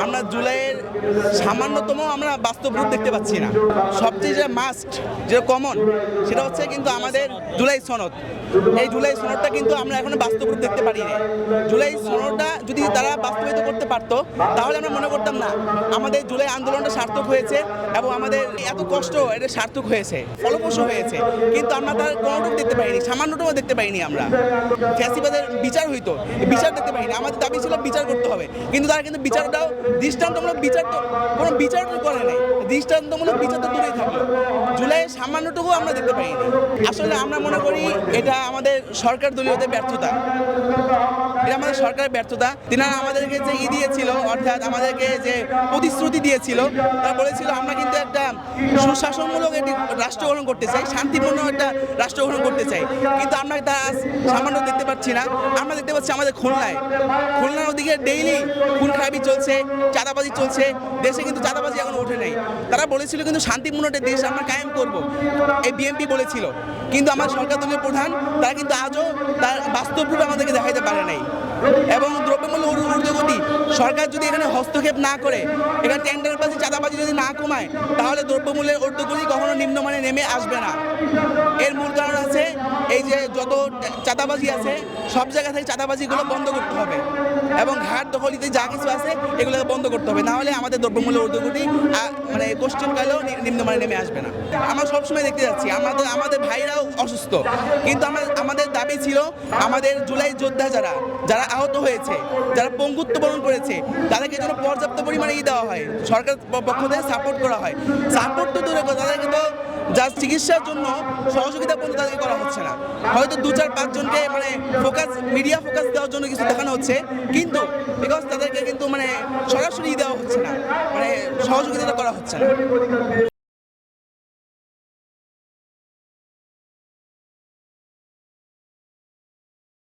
আমরা জুলাইয়ের সামান্যতম আমরা বাস্তব রূপ দেখতে পাচ্ছি না। সবচেয়ে যে মাস্ট, যে কমন, সেটা হচ্ছে কিন্তু আমাদের জুলাই সনদ। এই জুলাই সনদটা কিন্তু আমরা এখনো বাস্তব রূপ দেখতে পারি না। জুলাই সনদটা যদি তারা বাস্তবায়িত করতে পারতো, তাহলে আমরা মনে করতাম না আমাদের জুলাই আন্দোলনটা সার্থক হয়েছে এবং আমাদের এত কষ্ট এটা সার্থক হয়েছে, ফলপ্রসূ হয়েছে। কিন্তু আমরা তার কোনোটুকু দেখতে পাইনি, সামান্যটুকু দেখতে পাইনি। আমরা ফ্যাসিবাদের বিচার হইতো, বিচার দেখতে পাইনি। আমাদের দাবি ছিল বিচার করতে হবে, কিন্তু তারা কিন্তু বিচারটাও দৃষ্টান্তমূলক বিচার তো কোনো বিচার তো করে নাই। দৃষ্টান্তমূলক বিচার তো দূরেই থাকলো, জুলাইয়ের সামান্যটুকু আমরা দেখতে পাইনি। আসলে আমরা মনে করি এটা আমাদের সরকার দলীয়দের ব্যর্থতা, এটা আমাদের সরকারের ব্যর্থতা। তিনারা আমাদেরকে যে দিয়েছিল, অর্থাৎ আমাদেরকে যে প্রতিশ্রুতি দিয়েছিল, তারা বলেছিল আমরা কিন্তু একটা সুশাসনমূলক একটি রাষ্ট্র গ্রহণ করতে চাই, শান্তিপূর্ণ একটা রাষ্ট্র গ্রহণ করতে চাই। কিন্তু আমরা তা সামান্য দেখতে পাচ্ছি না। আমরা দেখতে পাচ্ছি আমাদের খুলনার ওদিকে ডেইলি খুন খারাপি চলছে, চাঁদাবাজি চলছে। দেশে কিন্তু চাঁদাবাজি এখন ওঠে নাই। তারা বলেছিল কিন্তু শান্তিপূর্ণ একটা দেশ আমরা কায়েম করব, এই বিএনপি বলেছিল। কিন্তু আমার সরকার দলীয় প্রধান তারা কিন্তু আজও তার বাস্তব রূপে আমাদেরকে দেখাইতে পারে নাই। এবং দ্রব্যমূল্য ঊর্ধ্বগতি, সরকার যদি এখানে হস্তক্ষেপ না করে, এখানে টেন্ডারবাজি চাঁদাবাজি যদি না কমায়, তাহলে দ্রব্যমূল্যের ঊর্ধ্বগতি কখনো নিম্নমানে নেমে আসবে না। এর মূল কারণ আছে এই যে যত চাঁদাবাজি আছে, সব জায়গা থেকে চাঁদাবাজিগুলো বন্ধ করতে হবে এবং ঘাট দখলিতে যা কিছু আছে এগুলোকে বন্ধ করতে হবে। না হলে আমাদের দ্রব্যমূল্য ঊর্ধ্বগতি মানে কোশ্চেনকালেও নিম্নমানে নেমে আসবে না। আমরা সবসময় দেখতে যাচ্ছি আমাদের ভাইরাও অসুস্থ, কিন্তু আমাদের দাবি ছিল আমাদের জুলাই যোদ্ধা যারা আহত হয়েছে, যারা পঙ্গুত্ব বরণ করেছে, তাদেরকে যেন পর্যাপ্ত পরিমাণে দেওয়া হয়, সরকার পক্ষ থেকে সাপোর্ট করা হয়। সাপোর্ট তো দূরে কথা, তাদেরকে তো যার চিকিৎসার জন্য সহযোগিতা পর্যন্ত তাদেরকে করা হচ্ছে না। হয়তো 2-4-5 জনকে মানে মিডিয়া ফোকাস দেওয়ার জন্য কিছু দেখানো হচ্ছে, কিন্তু বিকজ তাদেরকে কিন্তু মানে সরাসরি দেওয়া হচ্ছে না, মানে সহযোগিতা করা হচ্ছে না।